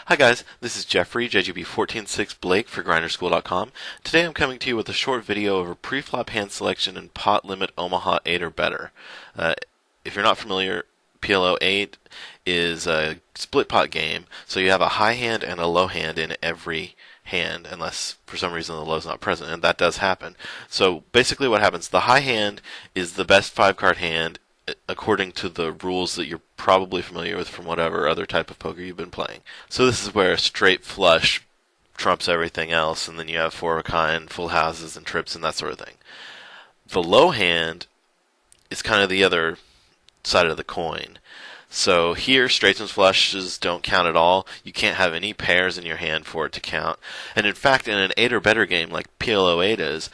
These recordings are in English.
Hi guys, this is Jeffrey, JGB146 Blake for Grinderschool.com. Today I'm coming to you with a short video of a pre-flop hand selection in pot limit Omaha 8 or better. If you're not familiar, PLO 8 is a split pot game, so you have a high hand and a low hand in every hand, unless for some reason the low's not present, and that does happen. So basically what happens, the high hand is the best 5-card hand according to the rules that you're probably familiar with from whatever other type of poker you've been playing. So this is where a straight flush trumps everything else, and then you have 4 of a kind, full houses, and trips, and that sort of thing. The low hand is kind of the other side of the coin. So here, straights and flushes don't count at all. You can't have any pairs in your hand for it to count. And in fact, in an 8 or better game like PLO 8 is,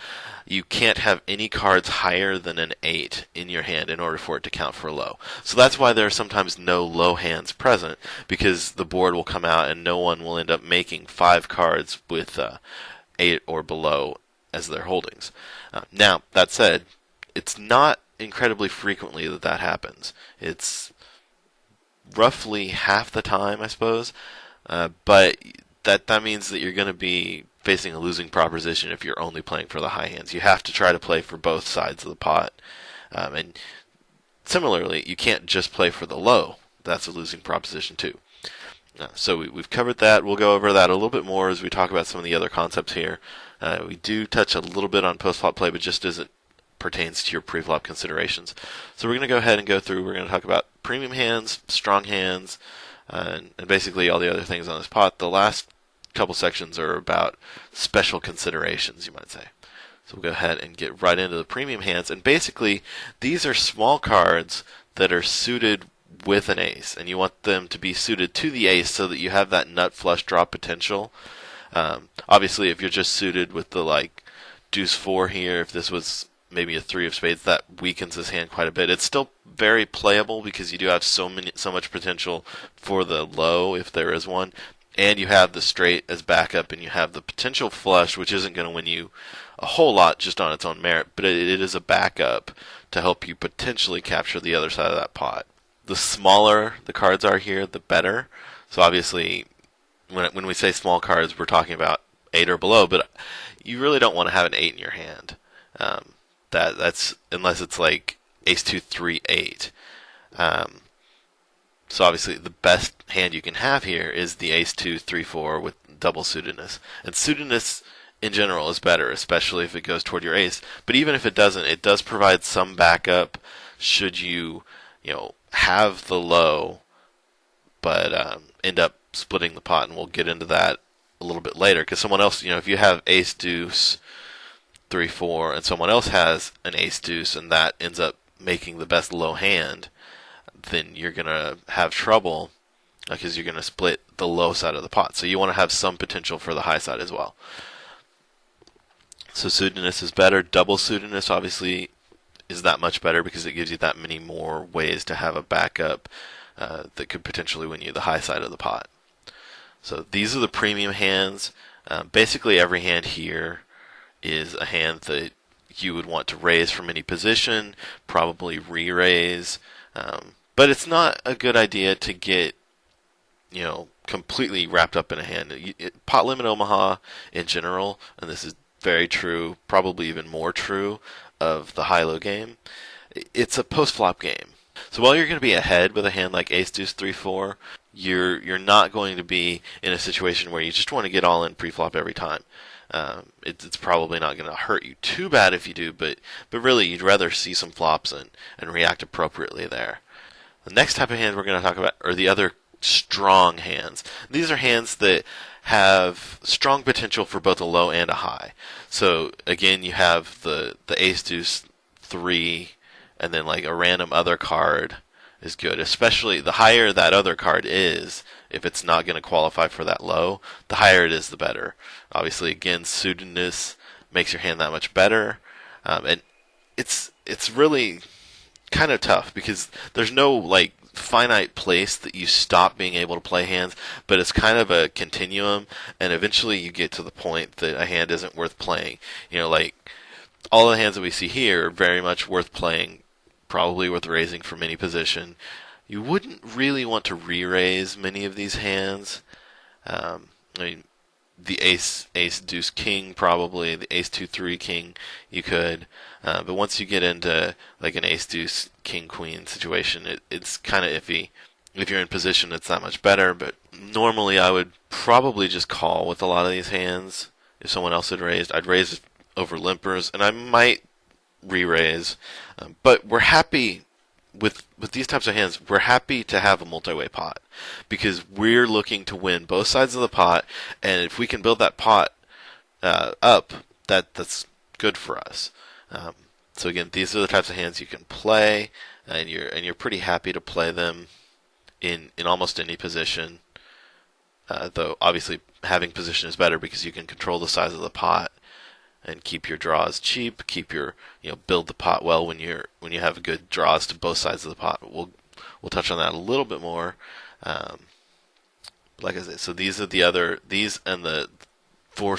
you can't have any cards higher than an 8 in your hand in order for it to count for low. So that's why there are sometimes no low hands present, because the board will come out and no one will end up making 5 cards with 8 or below as their holdings. Now, that said, it's not incredibly frequently that happens. It's roughly half the time, I suppose, but that means that you're going to be facing a losing proposition if you're only playing for the high hands. You have to try to play for both sides of the pot. And similarly, you can't just play for the low. That's a losing proposition too. So we've covered that. We'll go over that a little bit more as we talk about some of the other concepts here. We do touch a little bit on post-flop play, but just as it pertains to your pre-flop considerations. So we're going to go ahead and go through. We're going to talk about premium hands, strong hands, and basically all the other things on this pot. The last couple sections are about special considerations, you might say. So we'll go ahead and get right into the premium hands. And basically, these are small cards that are suited with an ace, and you want them to be suited to the ace so that you have that nut flush draw potential. Obviously, if you're just suited with the deuce 4 here, if this was maybe a 3 of spades, that weakens his hand quite a bit. It's still very playable because you do have so much potential for the low if there is one. And you have the straight as backup, and you have the potential flush, which isn't going to win you a whole lot just on its own merit, but it is a backup to help you potentially capture the other side of that pot. The smaller the cards are here, the better. So obviously, when we say small cards, we're talking about 8 or below, but you really don't want to have an 8 in your hand. That's unless it's like ace 2 3 8. So obviously the best hand you can have here is the ace 2 3 4 with double suitedness. And suitedness in general is better, especially if it goes toward your ace. But even if it doesn't, it does provide some backup should you have the low, but end up splitting the pot. And we'll get into that a little bit later, because someone else, if you have ace deuce 3 4 and someone else has an ace deuce and that ends up making the best low hand, then you're going to have trouble because you're going to split the low side of the pot. So you want to have some potential for the high side as well. So suitedness is better. Double suitedness obviously is that much better because it gives you that many more ways to have a backup that could potentially win you the high side of the pot. So these are the premium hands. Basically every hand here is a hand that you would want to raise from any position, probably re-raise. But it's not a good idea to get, completely wrapped up in a hand. Pot limit Omaha in general, and this is very true, probably even more true of the high-low game, it's a post-flop game. So while you're going to be ahead with a hand like ace deuce 3 4, you're not going to be in a situation where you just want to get all in pre-flop every time. It's probably not going to hurt you too bad if you do, but really you'd rather see some flops and react appropriately there. The next type of hand we're going to talk about are the other strong hands. These are hands that have strong potential for both a low and a high. So again, you have the ace deuce 3 and then a random other card is good, especially the higher that other card is. If it's not going to qualify for that low, the higher it is, the better. Obviously, again, suitedness makes your hand that much better, and it's really kind of tough because there's no finite place that you stop being able to play hands, but it's kind of a continuum, and eventually you get to the point that a hand isn't worth playing. All the hands that we see here are very much worth playing, probably worth raising from any position. You wouldn't really want to re-raise many of these hands, I mean, the ace deuce king, probably the ace 2 3 king, you could, but once you get into like an ace deuce king queen situation, it's kind of iffy. If you're in position, it's not much better, but normally I would probably just call with a lot of these hands. If someone else had raised, I'd raise over limpers, and I might re-raise, but we're happy with these types of hands. We're happy to have a multi-way pot because we're looking to win both sides of the pot, and if we can build that pot up, that's good for us. So again, these are the types of hands you can play, and you're pretty happy to play them in almost any position. Though obviously having position is better because you can control the size of the pot and keep your draws cheap, keep your build the pot well when you have good draws to both sides of the pot. We'll touch on that a little bit more. Like I said, so these and the four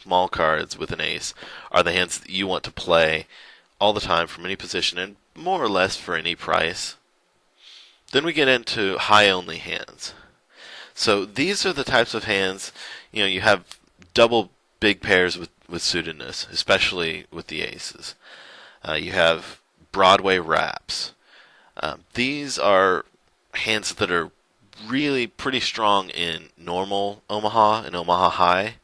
small cards with an ace are the hands that you want to play all the time from any position and more or less for any price. Then we get into high only hands. So these are the types of hands, you have double big pairs with suitedness, especially with the aces. You have Broadway wraps. These are hands that are really pretty strong in normal Omaha and Omaha High,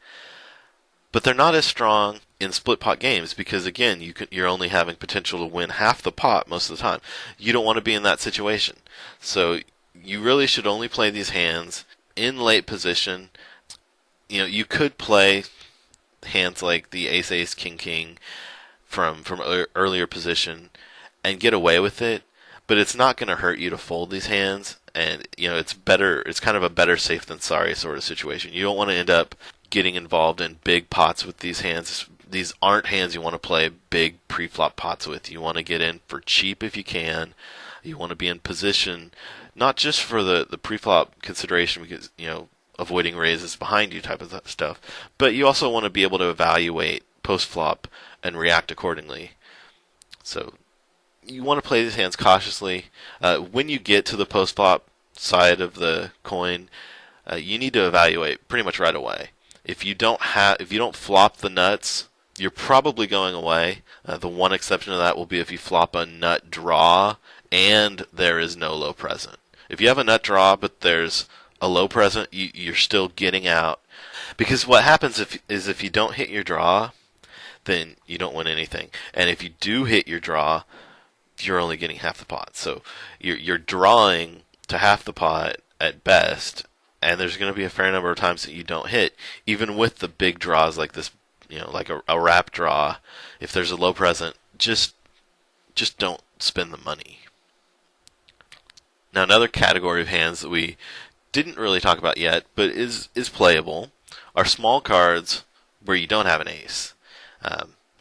but they're not as strong in split pot games because again, you're only having potential to win half the pot most of the time. You don't want to be in that situation, so you really should only play these hands in late position. You could play hands like the ace ace king king from earlier position and get away with it, but it's not going to hurt you to fold these hands, and it's kind of a better safe than sorry sort of situation. You don't want to end up getting involved in big pots with these hands. These aren't hands you want to play big pre-flop pots with. You want to get in for cheap if you can. You want to be in position not just for the pre-flop consideration because avoiding raises behind you type of stuff, but you also want to be able to evaluate post-flop and react accordingly. So you want to play these hands cautiously. When you get to the post-flop side of the coin, you need to evaluate pretty much right away. If you don't flop the nuts, you're probably going away. The one exception to that will be if you flop a nut draw and there is no low present. If you have a nut draw but there's a low present, you're still getting out. Because what happens if you don't hit your draw, then you don't win anything. And if you do hit your draw, you're only getting half the pot. So you're drawing to half the pot at best, and there's going to be a fair number of times that you don't hit, even with the big draws like this, like a wrap draw. If there's a low present, just don't spend the money. Now, another category of hands that we didn't really talk about yet, but is playable, are small cards where you don't have an ace.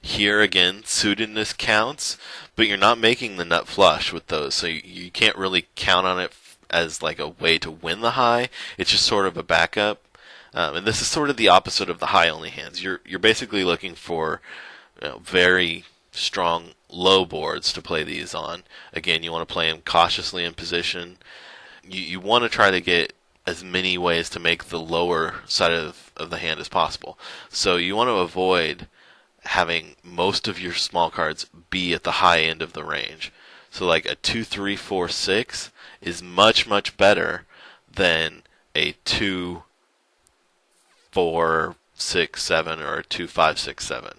Here again, suitedness counts, but you're not making the nut flush with those, so you can't really count on it as like a way to win the high. It's just sort of a backup, and this is sort of the opposite of the high only hands. You're basically looking for very strong low boards to play these on. Again, you want to play them cautiously in position. You want to try to get as many ways to make the lower side of the hand as possible. So you want to avoid having most of your small cards be at the high end of the range. So like a 2, 3, 4, 6 is much, much better than a 2, 4, 6, 7 or a 2, 5, 6, 7.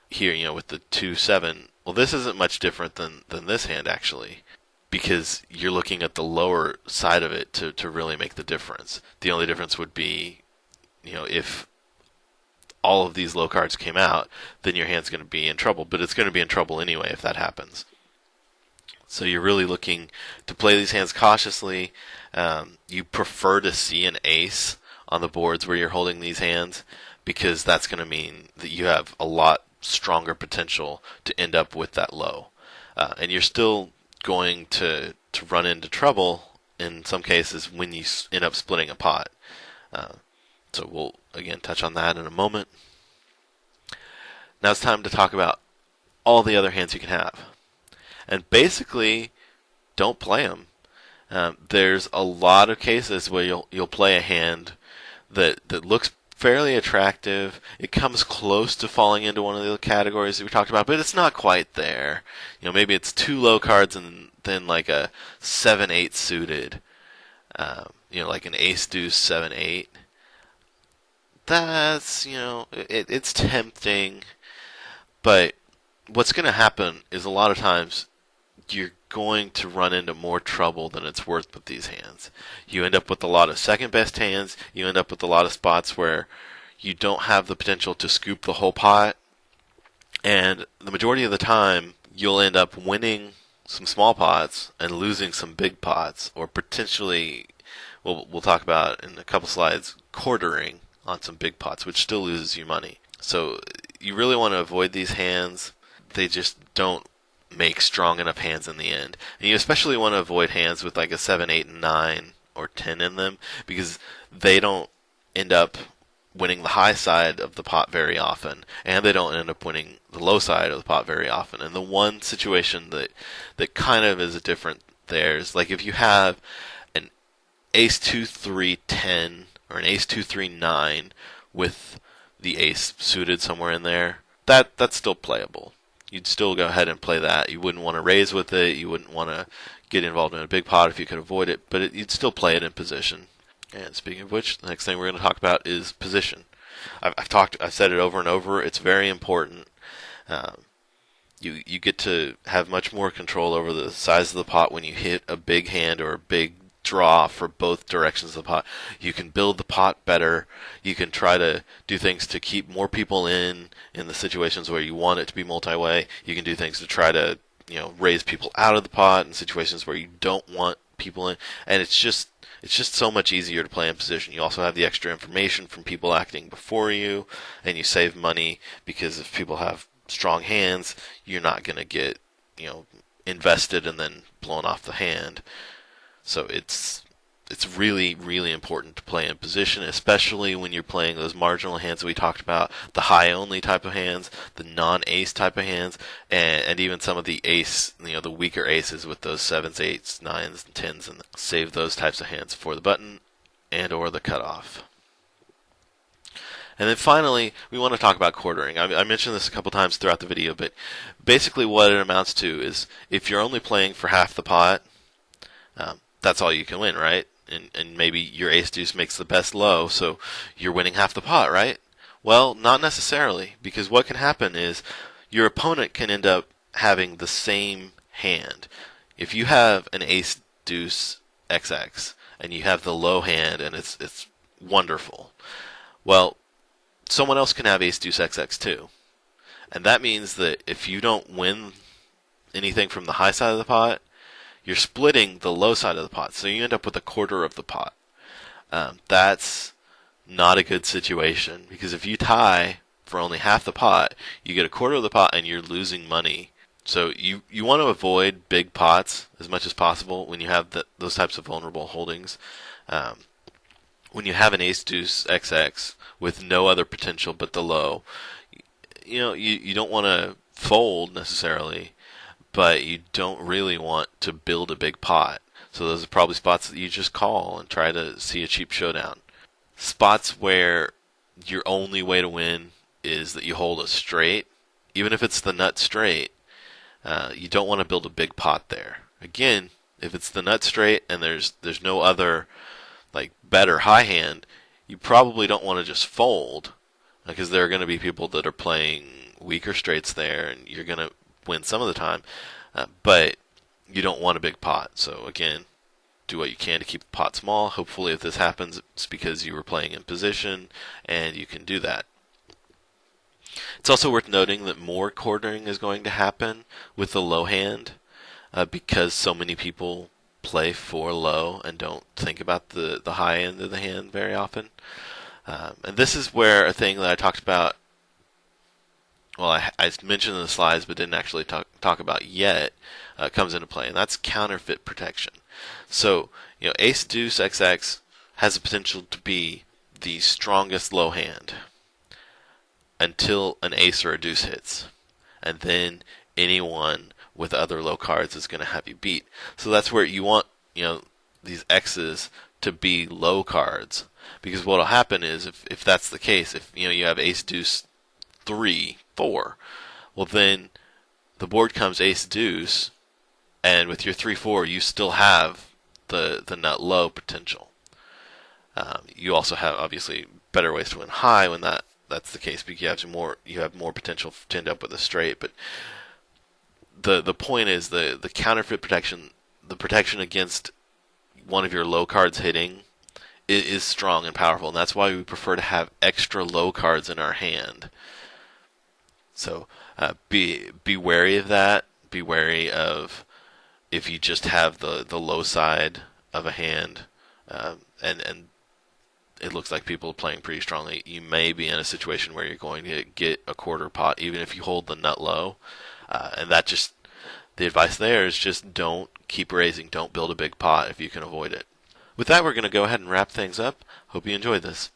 Here, with the 2, 7, well, this isn't much different than this hand actually, because you're looking at the lower side of it to really make the difference. The only difference would be, if all of these low cards came out, then your hand's going to be in trouble, but it's going to be in trouble anyway if that happens. So you're really looking to play these hands cautiously. You prefer to see an ace on the boards where you're holding these hands because that's going to mean that you have a lot stronger potential to end up with that low. And you're still going to run into trouble in some cases when you end up splitting a pot. So we'll again touch on that in a moment. Now it's time to talk about all the other hands you can have. And basically, don't play them. There's a lot of cases where you'll play a hand that looks fairly attractive. It comes close to falling into one of the categories that we talked about, but it's not quite there. Maybe it's 2 low cards and then like a 7-8 suited. Like an ace deuce 7-8. That's it's tempting, but what's going to happen is a lot of times you're going to run into more trouble than it's worth with these hands. You end up with a lot of second best hands. You end up with a lot of spots where you don't have the potential to scoop the whole pot. And the majority of the time, you'll end up winning some small pots and losing some big pots, or potentially, we'll talk about in a couple slides, quartering on some big pots, which still loses you money. So you really want to avoid these hands. They just don't make strong enough hands in the end. And you especially want to avoid hands with like a 7, 8, and 9 or 10 in them, because they don't end up winning the high side of the pot very often, and they don't end up winning the low side of the pot very often. And the one situation that kind of is different there is like if you have an ace 2, 3, 10 or an ace 2, 3, 9 with the ace suited somewhere in there, that's still playable. You'd still go ahead and play that. You wouldn't want to raise with it. You wouldn't want to get involved in a big pot if you could avoid it, but you'd still play it in position. And speaking of which, the next thing we're going to talk about is position. I've said it over and over. It's very important. You get to have much more control over the size of the pot when you hit a big hand or a big draw for both directions of the pot. You can build the pot better. You can try to do things to keep more people in the situations where you want it to be multi-way. You can do things to try to raise people out of the pot in situations where you don't want people in. And it's just so much easier to play in position. You also have the extra information from people acting before you, and you save money because if people have strong hands, you're not going to get invested and then blown off the hand. So it's really, really important to play in position, especially when you're playing those marginal hands that we talked about, the high-only type of hands, the non-ace type of hands, and even some of the ace, the weaker aces with those 7s, 8s, 9s, and 10s, and save those types of hands for the button and or the cutoff. And then finally, we want to talk about quartering. I mentioned this a couple times throughout the video, but basically what it amounts to is if you're only playing for half the pot, that's all you can win, right? And maybe your ace deuce makes the best low, so you're winning half the pot, right? Well, not necessarily, because what can happen is your opponent can end up having the same hand. If you have an ace deuce XX and you have the low hand and it's wonderful, well, someone else can have ace deuce XX too. And that means that if you don't win anything from the high side of the pot, you're splitting the low side of the pot, so you end up with a quarter of the pot. That's not a good situation, because if you tie for only half the pot, you get a quarter of the pot and you're losing money. So you want to avoid big pots as much as possible when you have those types of vulnerable holdings. When you have an ace deuce XX with no other potential but the low, you don't want to fold necessarily, but you don't really want to build a big pot. So those are probably spots that you just call and try to see a cheap showdown. Spots where your only way to win is that you hold a straight, even if it's the nut straight, you don't want to build a big pot there. Again, if it's the nut straight and there's no other like better high hand, you probably don't want to just fold, because there are going to be people that are playing weaker straights there, and you're going to win some of the time, but you don't want a big pot. So again, do what you can to keep the pot small. Hopefully if this happens, it's because you were playing in position and you can do that. It's also worth noting that more quartering is going to happen with the low hand, because so many people play for low and don't think about the high end of the hand very often. And this is where a thing that I talked about, well, I mentioned in the slides but didn't actually talk about yet, comes into play, and that's counterfeit protection. So, ace deuce XX has the potential to be the strongest low hand until an ace or a deuce hits, and then anyone with other low cards is going to have you beat. So that's where you want these X's to be low cards, Because what'll happen is if that's the case, if you have ace deuce 3 4, well then the board comes ace deuce, and with your 3 4 you still have the nut low potential. You also have obviously better ways to win high when that's the case, because you have more potential to end up with a straight. But the point is the counterfeit protection, the protection against one of your low cards hitting, is strong and powerful, and that's why we prefer to have extra low cards in our hand. So be wary of that. Be wary of if you just have the low side of a hand, and it looks like people are playing pretty strongly. You may be in a situation where you're going to get a quarter pot, even if you hold the nut low, and the advice there is just don't keep raising. Don't build a big pot if you can avoid it. With that, we're going to go ahead and wrap things up. Hope you enjoyed this.